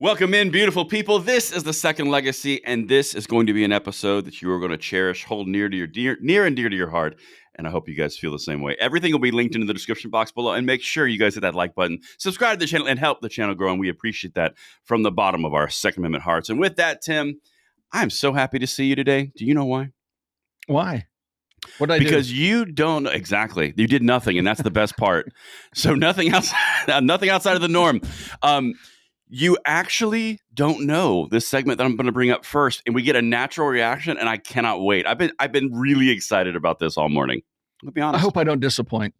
Welcome in, beautiful people. This is the Second Legacy, and this is going to be an episode that you are going to cherish, hold near and dear to your heart. And I hope you guys feel the same way. Everything will be linked into the description box below, and make sure you guys hit that like button, subscribe to the channel, and help the channel grow. And we appreciate that from the bottom of our Second Amendment hearts. And with that, Tim, I'm so happy to see you today. Do you know why? Why? What did I do? Because you don't exactly. You did nothing, and that's the best part. So nothing else, nothing outside of the norm. You actually don't know this segment that I'm going to bring up first, and we get a natural reaction, and I cannot wait. I've been really excited about this all morning. I'll be honest. I hope I don't disappoint.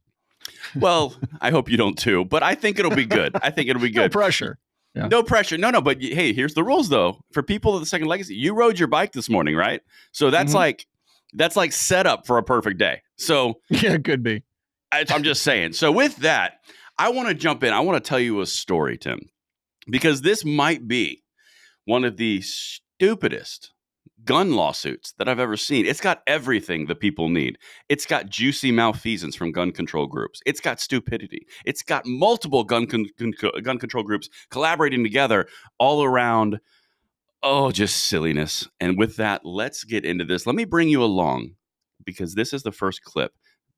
Well, I hope you don't too, but I think it'll be good. I think it'll be good. No pressure. Yeah. No pressure. No. But hey, here's the rules though. For people of the Second Legacy, you rode your bike this morning, right? So that's like set up for a perfect day. So yeah, it could be. I'm just saying. So with that, I want to jump in. I want to tell you a story, Tim. Because this might be one of the stupidest gun lawsuits that I've ever seen. It's got everything the people need. It's got juicy malfeasance from gun control groups. It's got stupidity. It's got multiple gun control groups collaborating together all around, just silliness. And with that, let's get into this. Let me bring you along because this is the first clip.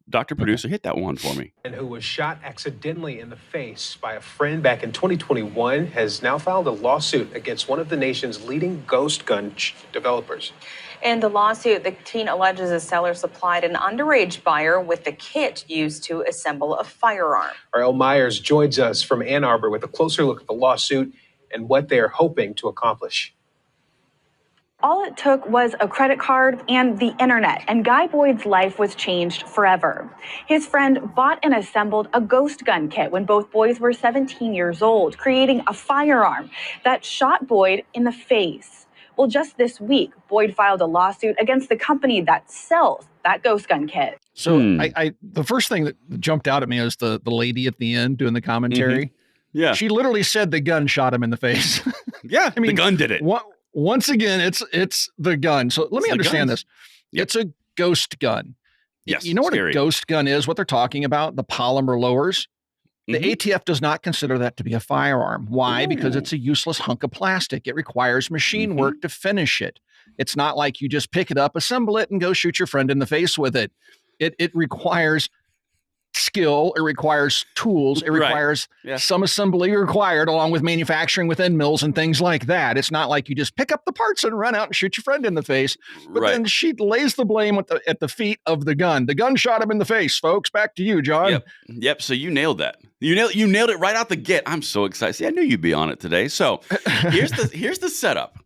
Dr. Producer, hit that one for me. And who was shot accidentally in the face by a friend back in 2021 has now filed a lawsuit against one of the nation's leading ghost gun developers. In the lawsuit, the teen alleges the seller supplied an underage buyer with the kit used to assemble a firearm. R.L. Myers joins us from Ann Arbor with a closer look at the lawsuit and what they are hoping to accomplish. All it took was a credit card and the internet, and Guy Boyd's life was changed forever. His friend bought and assembled a ghost gun kit when both boys were 17 years old, creating a firearm that shot Boyd in the face. Well, just this week, Boyd filed a lawsuit against the company that sells that ghost gun kit. So the first thing that jumped out at me is the lady at the end doing the commentary. Mm-hmm. Yeah. She literally said the gun shot him in the face. Yeah, I mean, the gun did it. Once again, it's the gun. So let me understand this. Yep. It's a ghost gun. Yes. You know what a ghost gun is, what they're talking about? The polymer lowers. The ATF does not consider that to be a firearm. Why? Ooh. Because it's a useless hunk of plastic. It requires machine work to finish it. It's not like you just pick it up, assemble it, and go shoot your friend in the face with it. It requires skill, it requires tools, it requires some assembly required along with manufacturing within mills and things like that. It's not like you just pick up the parts and run out and shoot your friend in the face. But then she lays the blame at the feet of the gun. The gun shot him in the face, folks. Back to you, John. Yep. So you nailed that. You nailed it right out the gate. I'm so excited. See, I knew you'd be on it today. So here's the setup.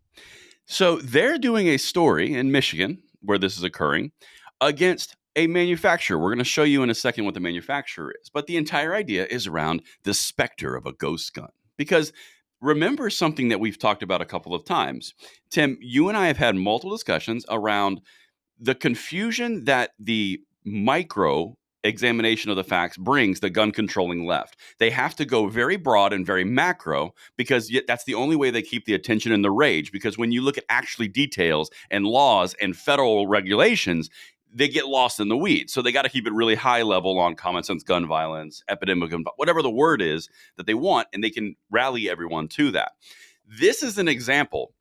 So they're doing a story in Michigan where this is occurring against a manufacturer. We're going to show you in a second what the manufacturer is. But the entire idea is around the specter of a ghost gun. Because remember something that we've talked about a couple of times. Tim, you and I have had multiple discussions around the confusion that the micro examination of the facts brings the gun controlling left. They have to go very broad and very macro because that's the only way they keep the attention and the rage. Because when you look at actually details and laws and federal regulations, they get lost in the weeds. So they got to keep it really high level on common sense gun violence, epidemic, whatever the word is that they want, and they can rally everyone to that. This is an example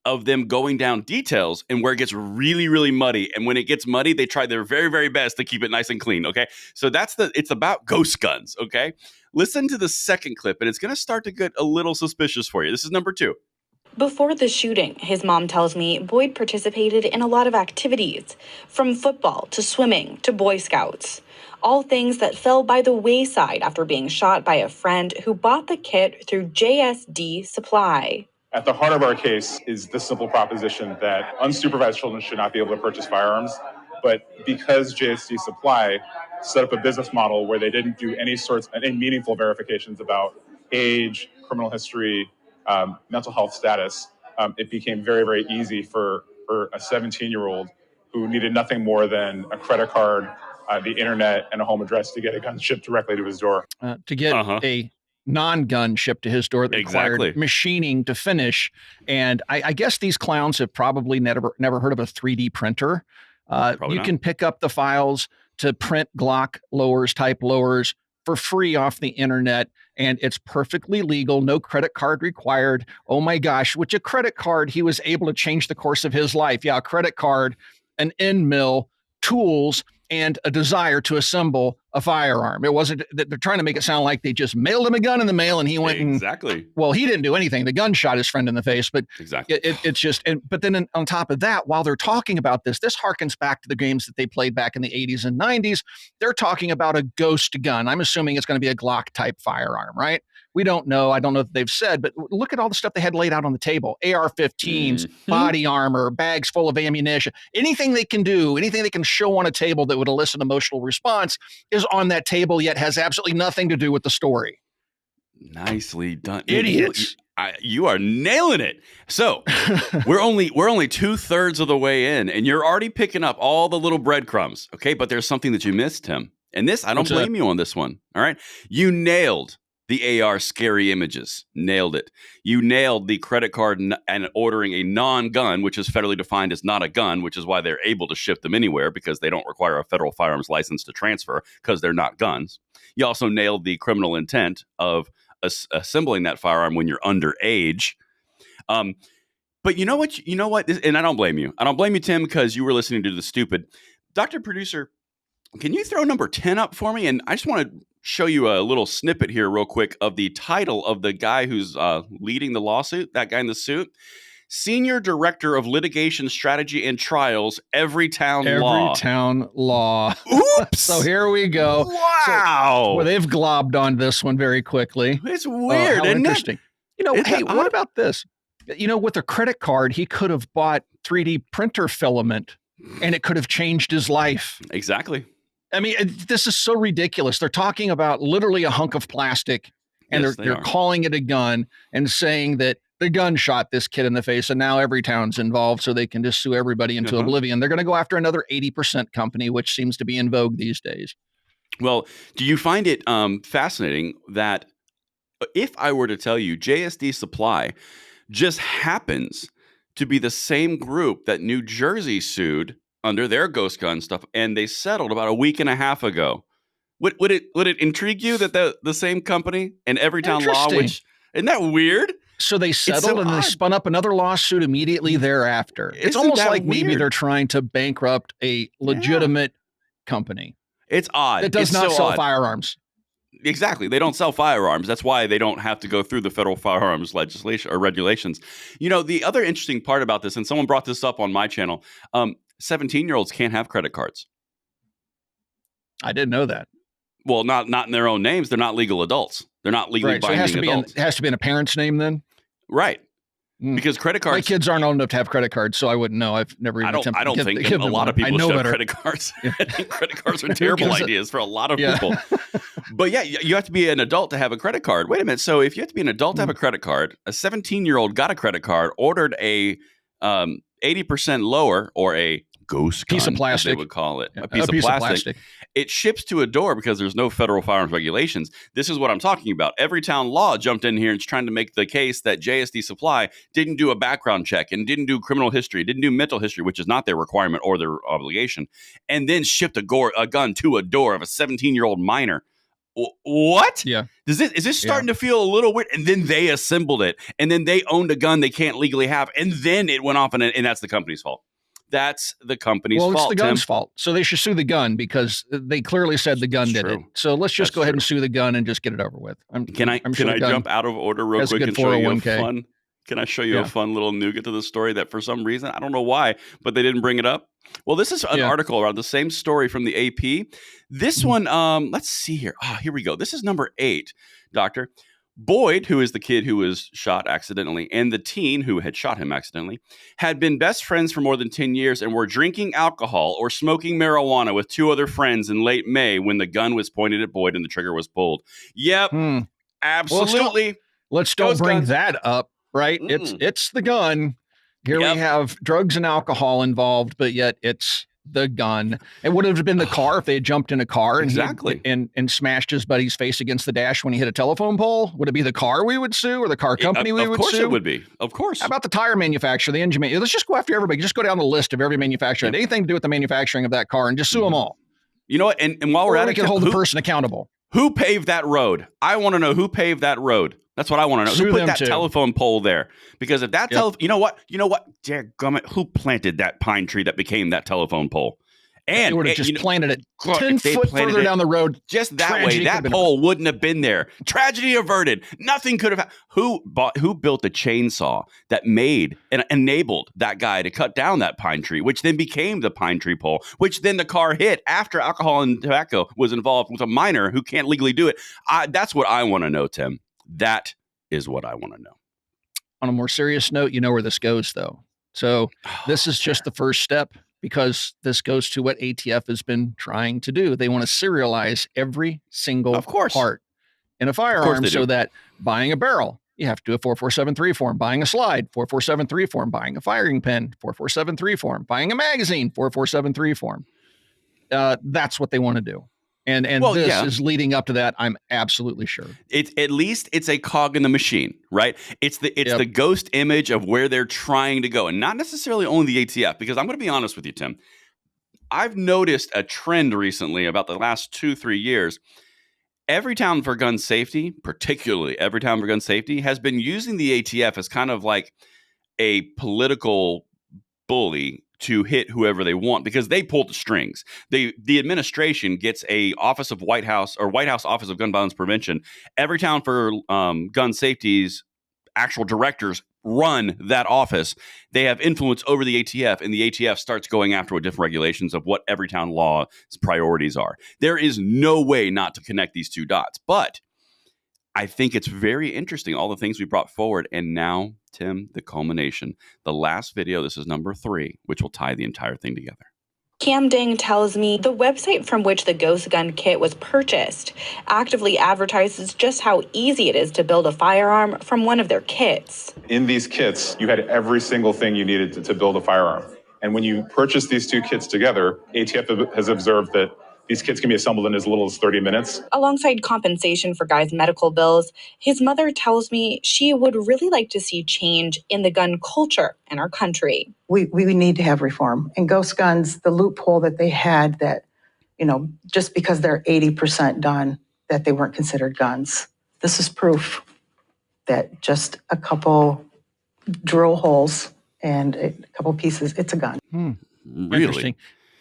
of them going down details and where it gets really, really muddy. And when it gets muddy, they try their very, very best to keep it nice and clean. Okay. So it's about ghost guns. Okay. Listen to the second clip and it's going to start to get a little suspicious for you. This is number 2. Before the shooting, his mom tells me Boyd participated in a lot of activities, from football to swimming to Boy Scouts. All things that fell by the wayside after being shot by a friend who bought the kit through JSD Supply. At the heart of our case is the simple proposition that unsupervised children should not be able to purchase firearms. But because JSD Supply set up a business model where they didn't do any meaningful verifications about age, criminal history, mental health status, it became very, very easy for a 17-year-old who needed nothing more than a credit card, the internet, and a home address to get a gun shipped directly to his door. To get a non-gun shipped to his door that required machining to finish. And I guess these clowns have probably never heard of a 3D printer. You can pick up the files to print Glock lowers, type lowers, for free off the internet, and it's perfectly legal, no credit card required. Oh my gosh, which a credit card, he was able to change the course of his life. Yeah, a credit card, an end mill, tools, and a desire to assemble a firearm. It wasn't that they're trying to make it sound like they just mailed him a gun in the mail and he went Exactly. well, he didn't do anything. The gun shot his friend in the face, but Exactly. it's just, but then on top of that, while they're talking about this harkens back to the games that they played back in the 80s and 90s. They're talking about a ghost gun. I'm assuming it's going to be a Glock type firearm, right? We don't know. I don't know that they've said, but look at all the stuff they had laid out on the table. AR-15s, body armor, bags full of ammunition. Anything they can do, anything they can show on a table that would elicit emotional response is on that table, yet has absolutely nothing to do with the story. Nicely done. Idiots. You are nailing it. So we're only 2/3 of the way in, and you're already picking up all the little breadcrumbs. Okay, but there's something that you missed, Tim. And this, I don't blame you on this one. All right. You nailed the AR scary images. Nailed it. You nailed the credit card and ordering a non-gun, which is federally defined as not a gun, which is why they're able to ship them anywhere because they don't require a federal firearms license to transfer because they're not guns. You also nailed the criminal intent of assembling that firearm when you're underage. But you know what? And I don't blame you. I don't blame you, Tim, because you were listening to the stupid. Dr. Producer, can you throw number 10 up for me? And I just want to show you a little snippet here real quick of the title of the guy who's leading the lawsuit, that guy in the suit. Senior Director of Litigation Strategy and Trials, Everytown Law. Everytown Law. Oops. So here we go. Wow. Well, they've globbed on this one very quickly. It's weird, How isn't interesting. it? Hey, what about this? With a credit card, he could have bought 3D printer filament and it could have changed his life. Exactly. I mean, this is so ridiculous. They're talking about literally a hunk of plastic and Yes, they're calling it a gun and saying that the gun shot this kid in the face and now Everytown's involved so they can just sue everybody into oblivion. They're going to go after another 80% company, which seems to be in vogue these days. Well, do you find it fascinating that if I were to tell you JSD Supply just happens to be the same group that New Jersey sued under their ghost gun stuff, and they settled about a week and a half ago? Would it intrigue you that the same company and Everytown Law, which isn't that weird? So they settled and they spun up another lawsuit immediately thereafter. It's almost like maybe they're trying to bankrupt a legitimate company. It's odd. That does not sell firearms. Exactly. They don't sell firearms. That's why they don't have to go through the federal firearms legislation or regulations. The other interesting part about this, and someone brought this up on my channel, 17-year-olds can't have credit cards. I didn't know that. Well, not in their own names. They're not legal adults. They're not legally binding adults. It has to be in a parent's name then? Right. Because credit cards. My kids aren't old enough to have credit cards, so I wouldn't know. I've never even attempted. I don't think a lot of people should have credit cards. I think credit cards are terrible ideas for a lot of people. But yeah, you have to be an adult to have a credit card. Wait a minute. So if you have to be an adult to have a credit card, a 17-year-old got a credit card, ordered a 80% lower or a ghost gun, piece of plastic, they would call it, a piece of plastic. It ships to a door because there's no federal firearms regulations. This is what I'm talking about. Everytown Law jumped in here and is trying to make the case that JSD Supply didn't do a background check and didn't do criminal history, didn't do mental history, which is not their requirement or their obligation, and then shipped a gun to a door of a 17-year-old minor. What? Yeah. Is this starting to feel a little weird? And then they assembled it, and then they owned a gun they can't legally have, and then it went off, and that's the company's fault. That's the company's fault. Well, it's the gun's fault. So they should sue the gun because they clearly said the gun did it. So let's just go ahead and sue the gun and just get it over with. Can I jump out of order real quick and show you a fun? Can I show you a fun little nougat to the story that for some reason, I don't know why, but they didn't bring it up? Well, this is an article around the same story from the AP. This one, let's see here. Here we go. This is number 8, Doctor. Boyd, who is the kid who was shot accidentally, and the teen who had shot him accidentally, had been best friends for more than 10 years and were drinking alcohol or smoking marijuana with 2 other friends in late May when the gun was pointed at Boyd and the trigger was pulled. Yep, absolutely. Let's still bring that up, right? It's the gun. Here we have drugs and alcohol involved, but yet it's the gun. It would have been the car if they had jumped in a car and and smashed his buddy's face against the dash when he hit a telephone pole. Would it be the car we would sue or the car company we would sue? Of course it would be. Of course. How about the tire manufacturer, the engine manufacturer? Let's just go after everybody. Just go down the list of every manufacturer. Anything to do with the manufacturing of that car and just sue them all. You know what? And while we're at it, we can hold the person accountable. Who paved that road? I want to know who paved that road. That's what I want to know. Sue Who put them that too. telephone pole there? Because if that Yep. you know what? Dadgummit, who planted that pine tree that became that telephone pole? They And would have just planted it 10 if they foot planted further it down the road. just that tragedy way, could have that been pole wouldn't have been there. Tragedy averted. Nothing could have. Who built the chainsaw that made and enabled that guy to cut down that pine tree, which then became the pine tree pole, which then the car hit after alcohol and tobacco was involved with a minor who can't legally do it. That's what I want to know, Tim. That is what I want to know. On a more serious note, you know where this goes, though. So this is just the first step, because this goes to what ATF has been trying to do. They want to serialize every single Of course. part in a course firearm they so do. that buying a barrel, you have to do a 4473 form, buying a slide, 4473 form, buying a firing pin, 4473 form, buying a magazine, 4473 form. That's what they want to do. And Well, this yeah. is leading up to that, I'm absolutely sure. It's at least it's a cog in the machine, right? It's Yep. the ghost image of where they're trying to go, and not necessarily only the ATF. Because I'm going to be honest with you, Tim. I've noticed a trend recently about the last 2-3 years. Everytown for Gun Safety, particularly Everytown for Gun Safety, has been using the ATF as kind of like a political bully to hit whoever they want, because they pull the strings. The administration gets a Office of White House or White House Office of Gun Violence Prevention. Everytown for Gun Safety's actual directors run that office. They have influence over the ATF, and the ATF starts going after what different regulations of what Everytown law's priorities are. There is no way not to connect these two dots, but I think it's very interesting, all the things we brought forward. And now, Tim, the culmination, the last video, this is number 3, which will tie the entire thing together. Cam Ding tells me the website from which the Ghost Gun kit was purchased actively advertises just how easy it is to build a firearm from one of their kits. In these kits, you had every single thing you needed to build a firearm. And when you purchase these two kits together, ATF has observed that these kits can be assembled in as little as 30 minutes. Alongside compensation for Guy's medical bills, his mother tells me she would really like to see change in the gun culture in our country. We need to have reform. And ghost guns, the loophole that they had that, just because they're 80% done, that they weren't considered guns. This is proof that just a couple drill holes and a couple pieces, it's a gun. Really? Interesting.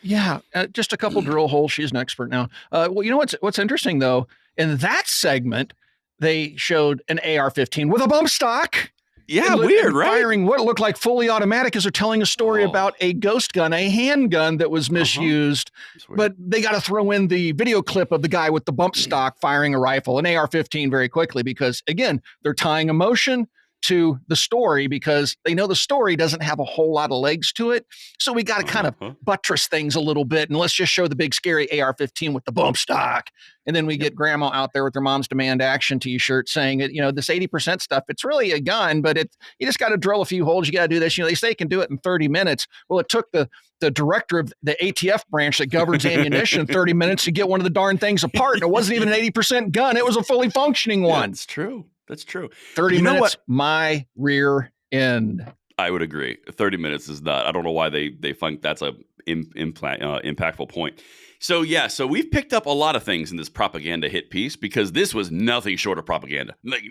Yeah, just a couple drill holes. She's an expert now. Well, you know what's interesting though? In that segment, they showed an AR-15 with a bump stock. Yeah, and weird, right? Firing what looked like fully automatic as they're telling a story Oh. about a ghost gun, a handgun that was misused. It's weird. But they got to throw in the video clip of the guy with the bump stock firing a rifle, an AR-15, very quickly, because again, they're tying emotion to the story because they know the story doesn't have a whole lot of legs to it. So we got to kind of buttress things a little bit, and let's just show the big scary AR-15 with the bump stock. And then we get grandma out there with her Mom's Demand Action t-shirt saying that, this 80% stuff, it's really a gun, but you just got to drill a few holes. You got to do this. They say you can do it in 30 minutes. Well, it took the director of the ATF branch that governs ammunition 30 minutes to get one of the darn things apart. And it wasn't even an 80% gun. It was a fully functioning one. That's true. That's true. 30 You know minutes, what? my rear end. I would agree. 30 minutes is not. I don't know why they think that's a impactful point. So we've picked up a lot of things in this propaganda hit piece, because this was nothing short of propaganda, like,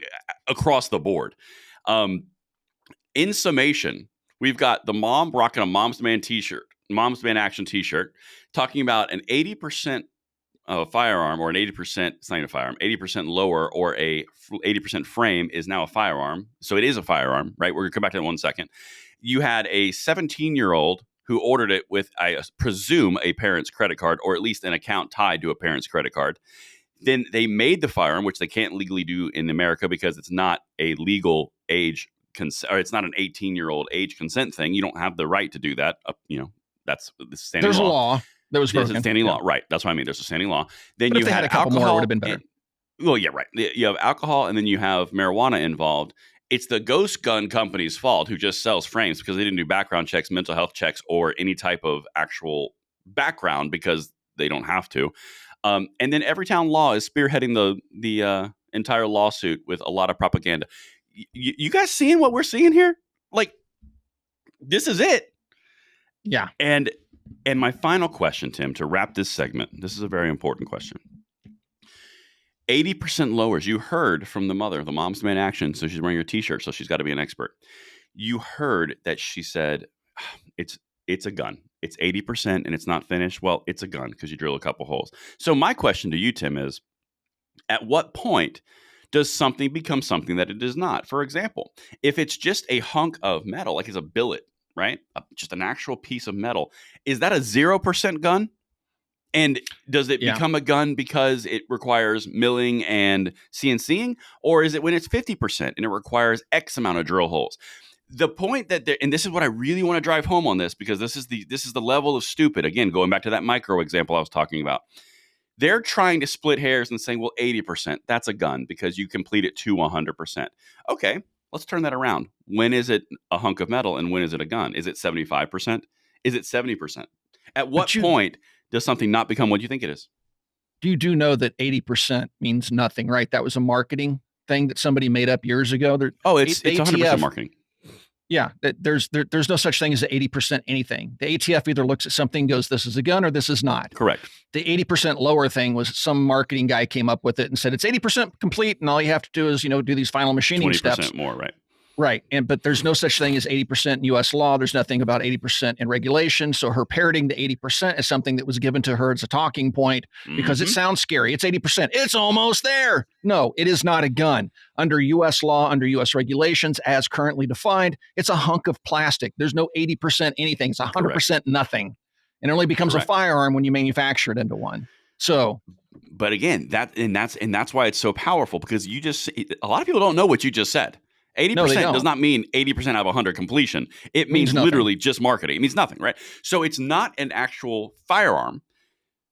across the board. In summation, we've got the mom rocking a Mom's Demand t-shirt, Mom's Demand Action t-shirt, talking about an 80% firearm, or an 80%, it's not even a firearm, 80% lower, or a 80% frame is now a firearm. So it is a firearm, right? We're going to come back to that in 1 second. You had a 17-year-old who ordered it with, I presume, a parent's credit card, or at least an account tied to a parent's credit card. Then they made the firearm, which they can't legally do in America because it's not a legal age or it's not an 18-year-old age consent thing. You don't have the right to do that. That's the standing There's law. a law that was There's broken. a standing Yeah. law, right? That's what I mean. There's a standing law. Then But if you they had had a couple more, it alcohol. would have been better. Well, yeah, right. You have alcohol, and then you have marijuana involved. It's the ghost gun company's fault, who just sells frames, because they didn't do background checks, mental health checks, or any type of actual background, because they don't have to. And then Everytown Law is spearheading the entire lawsuit with a lot of propaganda. You guys seeing what we're seeing here? Like, this is it. Yeah. And my final question, Tim, to wrap this segment, this is a very important question. 80% lowers. You heard from the mother, the Mom's Man Action. So she's wearing her t-shirt, so she's got to be an expert. You heard that she said, it's a gun. It's 80% and it's not finished. Well, it's a gun because you drill a couple holes. So my question to you, Tim, is at what point does something become something that it is not? For example, if it's just a hunk of metal, like it's a billet, right? Just an actual piece of metal, is that a 0% gun? And does it become a gun because it requires milling and CNCing? Or is it when it's 50% and it requires X amount of drill holes? The point that and this is what I really want to drive home on this, because this is the level of stupid. Again, going back to that micro example I was talking about. They're trying to split hairs and saying, well, 80%, that's a gun because you complete it to 100%. Okay, let's turn that around. When is it a hunk of metal and when is it a gun? Is it 75%? Is it 70%? At what point does something not become what you think it is? You do know that 80% means nothing, right? That was a marketing thing that somebody made up years ago. It's 100% marketing. Yeah, there's no such thing as 80% anything. The ATF either looks at something, goes, this is a gun or this is not. Correct. The 80% lower thing was some marketing guy came up with it and said it's 80% complete, and all you have to do is do these final machining 20% steps. more, right? Right. But there's no such thing as 80% in U.S. law. There's nothing about 80% in regulation. So her parroting the 80% is something that was given to her as a talking point because it sounds scary. It's 80%. It's almost there. No, it is not a gun. Under U.S. law, under U.S. regulations, as currently defined, it's a hunk of plastic. There's no 80% anything. It's 100% nothing. And it only becomes a firearm when you manufacture it into one. So, but again, that's why it's so powerful, because a lot of people don't know what you just said. 80% does not mean 80% out of 100 completion. It means literally just marketing. It means nothing, right? So it's not an actual firearm.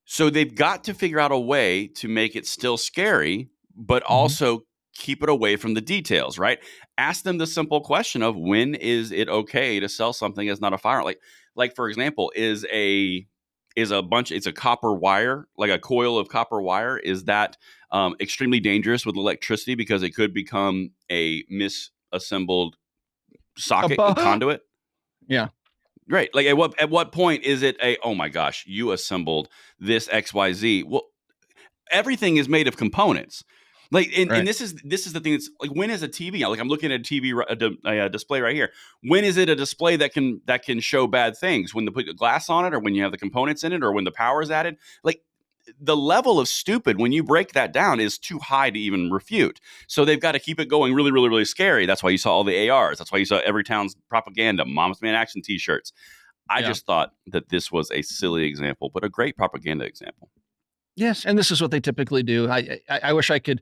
So they've got to figure out a way to make it still scary, but also keep it away from the details, right? Ask them the simple question of, when is it okay to sell something as not a firearm? Like for example, it's a copper wire, like a coil of copper wire. Is that extremely dangerous with electricity because it could become a misassembled socket conduit? Yeah. Right. Like at what point is it oh my gosh, you assembled this XYZ? Well, everything is made of components. And this is the thing that's like, when is a TV? Like I'm looking at a TV display right here. When is it a display that can show bad things? When they put the glass on it, or when you have the components in it, or when the power is added? Like, the level of stupid, when you break that down, is too high to even refute. So they've got to keep it going really, really, really scary. That's why you saw all the ARs. That's why you saw every town's propaganda, Mom's Man Action t-shirts. I just thought that this was a silly example, but a great propaganda example. Yes, and this is what they typically do. I wish I could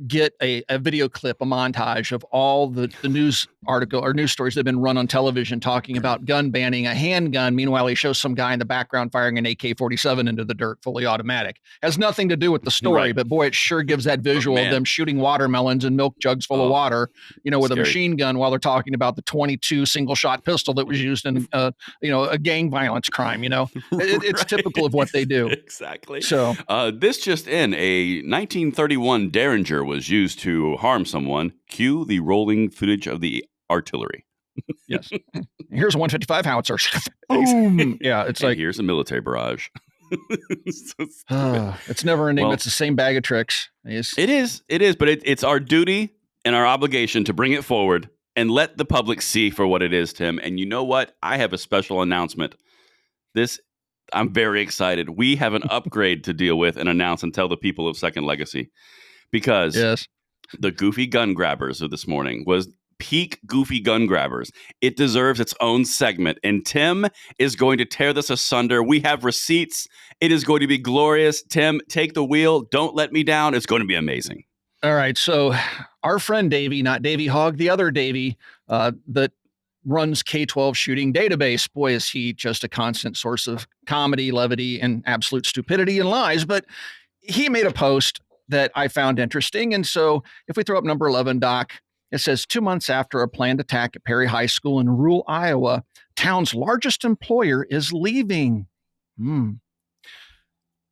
get a video clip, a montage of all the news article or news stories that have been run on television talking about gun banning a handgun. Meanwhile, he shows some guy in the background firing an AK-47 into the dirt, fully automatic. Has nothing to do with the story, but boy, it sure gives that visual of them shooting watermelons and milk jugs full of water, with a machine gun, while they're talking about the 22 single shot pistol that was used in, a gang violence crime. It's typical of what they do. Exactly. So this just in: a 1931 Derringer was used to harm someone. Cue the rolling footage of the artillery. Yes. Here's a 155 howitzer. Boom. Yeah, it's like, here's a military barrage. It's never ending. It's the same bag of tricks. It is, but it's our duty and our obligation to bring it forward and let the public see for what it is, Tim. And you know what? I have a special announcement. I'm very excited. We have an upgrade to deal with and announce and tell the people of Second Legacy, because the Goofy Gun Grabbers of this morning was peak Goofy Gun Grabbers. It deserves its own segment, and Tim is going to tear this asunder. We have receipts. It is going to be glorious. Tim, take the wheel. Don't let me down. It's going to be amazing. All right. So our friend Davey, not Davey Hogg, the other Davey, that runs K-12 Shooting Database. Boy, is he just a constant source of comedy, levity, and absolute stupidity and lies. But he made a post that I found interesting. And so if we throw up number 11, Doc, it says 2 months after a planned attack at Perry High School in rural Iowa, town's largest employer is leaving.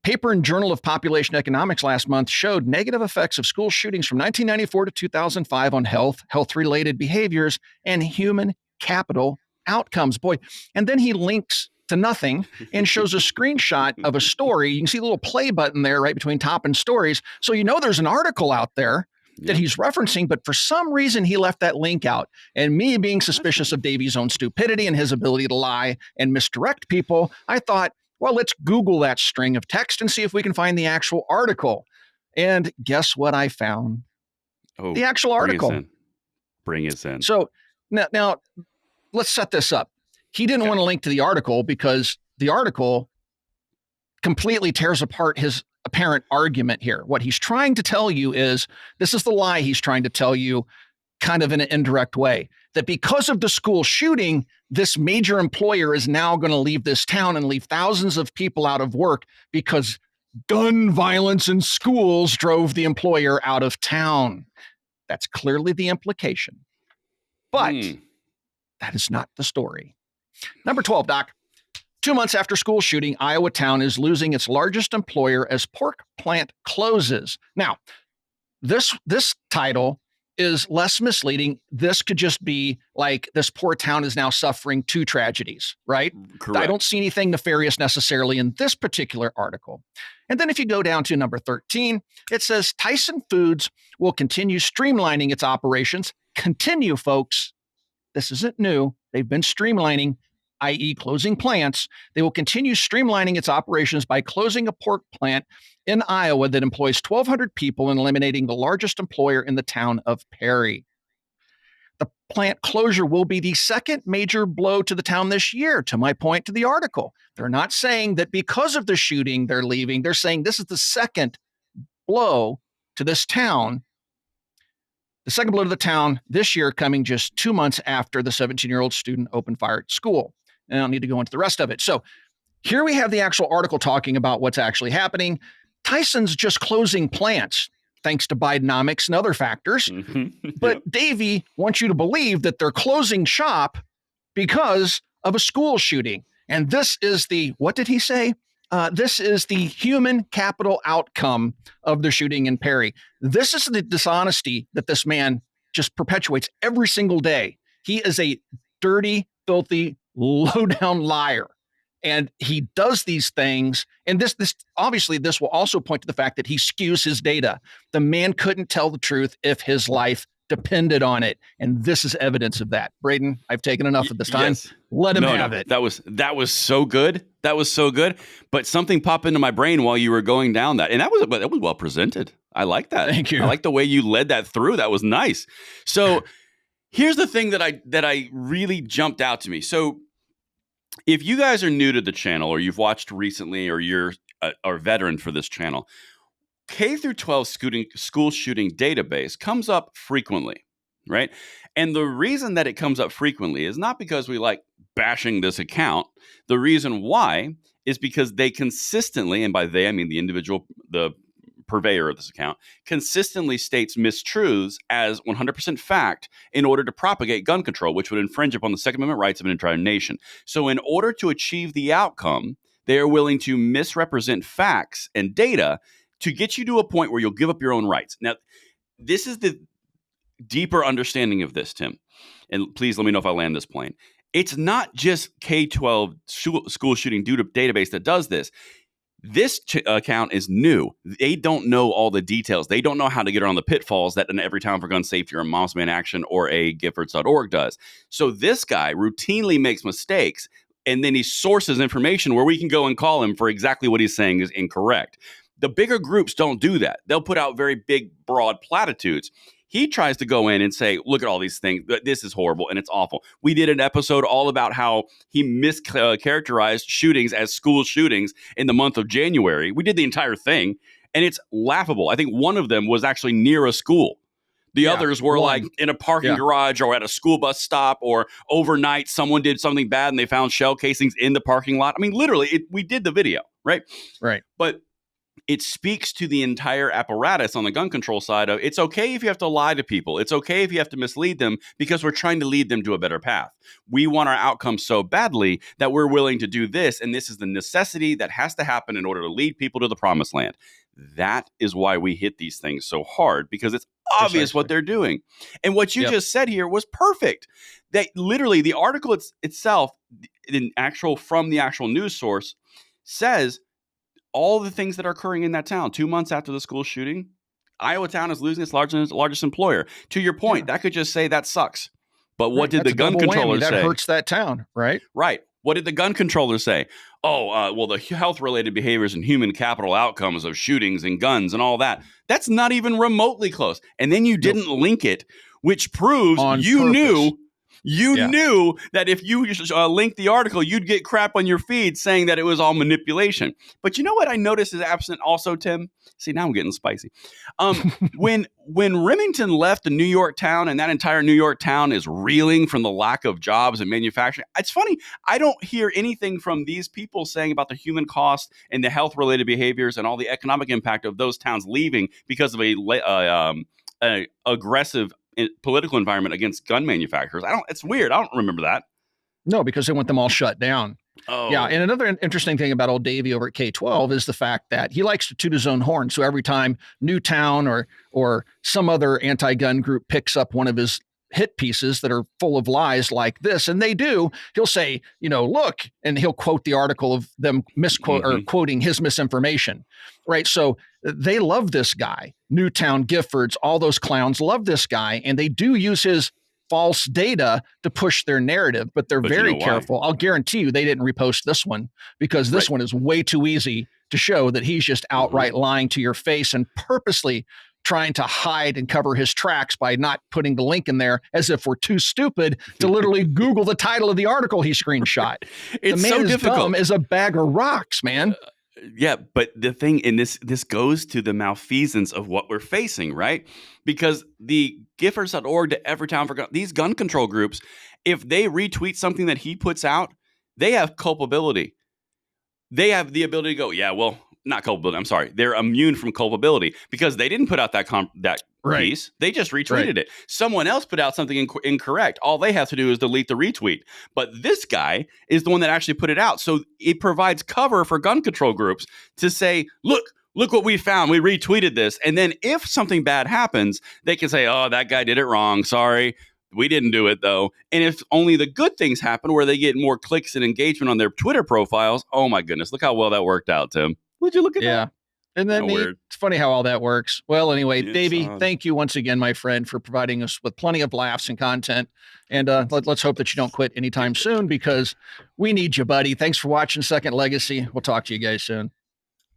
Paper and Journal of Population Economics last month showed negative effects of school shootings from 1994 to 2005 on health-related behaviors, and human capital outcomes. Boy, and then he links to nothing and shows a screenshot of a story. You can see the little play button there right between top and stories. So you know there's an article out there that he's referencing, but for some reason he left that link out. And me being suspicious of Davy's own stupidity and his ability to lie and misdirect people, I thought, well, let's Google that string of text and see if we can find the actual article. And guess what I found? Oh, The actual article. Bring us in. So now let's set this up. He didn't want to link to the article because the article completely tears apart his apparent argument here. What he's trying to tell you is, this is the lie he's trying to tell you kind of in an indirect way, that because of the school shooting, this major employer is now going to leave this town and leave thousands of people out of work because gun violence in schools drove the employer out of town. That's clearly the implication. But that is not the story. Number 12, Doc. 2 months after school shooting, Iowa town is losing its largest employer as pork plant closes. Now, this title is less misleading. This could just be like, this poor town is now suffering 2 tragedies, right? Correct. I don't see anything nefarious necessarily in this particular article. And then if you go down to number 13, it says Tyson Foods will continue streamlining its operations. Continue, folks. This isn't new. They've been streamlining, i.e. closing plants. They will continue streamlining its operations by closing a pork plant in Iowa that employs 1,200 people and eliminating the largest employer in the town of Perry. The plant closure will be the second major blow to the town this year, to my point to the article. They're not saying that because of the shooting they're leaving. They're saying this is the second blow to this town. The second blow to the town this year coming just 2 months after the 17-year-old student opened fire at school. And I don't need to go into the rest of it. So here we have the actual article talking about what's actually happening. Tyson's just closing plants, thanks to Bidenomics and other factors. But Davy wants you to believe that they're closing shop because of a school shooting. And this is the, what did he say? This is the human capital outcome of the shooting in Perry. This is the dishonesty that this man just perpetuates every single day. He is a dirty, filthy, low-down liar. And he does these things. And this obviously, this will also point to the fact that he skews his data. The man couldn't tell the truth if his life depended on it. And this is evidence of that. Braden, I've taken enough of this time. Yes. Let him have it. That was so good. That was so good. But something popped into my brain while you were going down that. And that was well presented. I like that. Thank you. I like the way you led that through. That was nice. So here's the thing that I really jumped out to me. So if you guys are new to the channel, or you've watched recently, or you're a veteran for this channel, K through 12 school shooting database comes up frequently, right? And the reason that it comes up frequently is not because we like bashing this account. The reason why is because they consistently, and by they I mean the purveyor of this account, consistently states mistruths as 100% fact in order to propagate gun control, which would infringe upon the Second Amendment rights of an entire nation. So in order to achieve the outcome, they are willing to misrepresent facts and data to get you to a point where you'll give up your own rights. Now, this is the deeper understanding of this, Tim. And please let me know if I land this plane. It's not just K-12 school shooting database that does this. This account is new. They don't know all the details. They don't know how to get around the pitfalls that an Every Town for Gun Safety or a Moms Man Action or a Giffords.org does. So this guy routinely makes mistakes, and then he sources information where we can go and call him for exactly what he's saying is incorrect. The bigger groups don't do that. They'll put out very big, broad platitudes. He tries to go in and say, look at all these things. This is horrible and it's awful. We did an episode all about how he mischaracterized shootings as school shootings in the month of January. We did the entire thing, and it's laughable. I think one of them was actually near a school. The others were like in a parking garage or at a school bus stop, or overnight someone did something bad and they found shell casings in the parking lot. I mean, literally, we did the video, right? Right. But it speaks to the entire apparatus on the gun control side of, it's okay if you have to lie to people. It's okay if you have to mislead them, because we're trying to lead them to a better path. We want our outcome so badly that we're willing to do this. And this is the necessity that has to happen in order to lead people to the promised land. That is why we hit these things so hard, because it's obvious what they're doing. And what you just said here was perfect. That literally the article itself, from the actual news source, says all the things that are occurring in that town. 2 months after the school shooting, Iowa is losing its largest employer. To your point, that could just say that sucks. But what did the gun controller say? That hurts that town, right? Right. What did the gun controller say? Well, the health-related behaviors and human capital outcomes of shootings and guns and all that. That's not even remotely close. And then you didn't link it, which proves you knew that if you linked the article, you'd get crap on your feed saying that it was all manipulation. But you know what I noticed is absent also, Tim? See, now I'm getting spicy. When Remington left the New York town and that entire New York town is reeling from the lack of jobs and manufacturing, it's funny. I don't hear anything from these people saying about the human cost and the health-related behaviors and all the economic impact of those towns leaving because of a aggressive political environment against gun manufacturers. It's weird. I don't remember that. No, because they want them all shut down. Oh. Yeah. And another interesting thing about old Davey over at K-12 is the fact that he likes to toot his own horn. So every time Newtown or some other anti-gun group picks up one of his hit pieces that are full of lies like this, and they do, he'll say, look, and he'll quote the article of them misquote or quoting his misinformation, right? So they love this guy. Newtown, Giffords, all those clowns love this guy, and they do use his false data to push their narrative, but they're very careful. I'll guarantee you they didn't repost this one because this one is way too easy to show that he's just outright lying to your face and purposely trying to hide and cover his tracks by not putting the link in there as if we're too stupid to literally Google the title of the article he screenshot. It's the man so is difficult. dumb as a bag of rocks, man. Yeah, but the thing in this goes to the malfeasance of what we're facing, right? Because the Giffords.org to Everytown for Gun, these gun control groups, if they retweet something that he puts out, they have culpability. They have the ability to go, yeah, well, not culpability. I'm sorry. They're immune from culpability because they didn't put out that piece. They just retweeted it. Someone else put out something incorrect. All they have to do is delete the retweet. But this guy is the one that actually put it out. So it provides cover for gun control groups to say, look what we found. We retweeted this. And then if something bad happens, they can say, oh, that guy did it wrong. Sorry. We didn't do it, though. And if only the good things happen where they get more clicks and engagement on their Twitter profiles, oh, my goodness. Look how well that worked out, Tim. Would you look at that? And then it's funny how all that works. Well, anyway, Davey, thank you once again, my friend, for providing us with plenty of laughs and content. And let's hope that you don't quit anytime soon because we need you, buddy. Thanks for watching Second Legacy. We'll talk to you guys soon.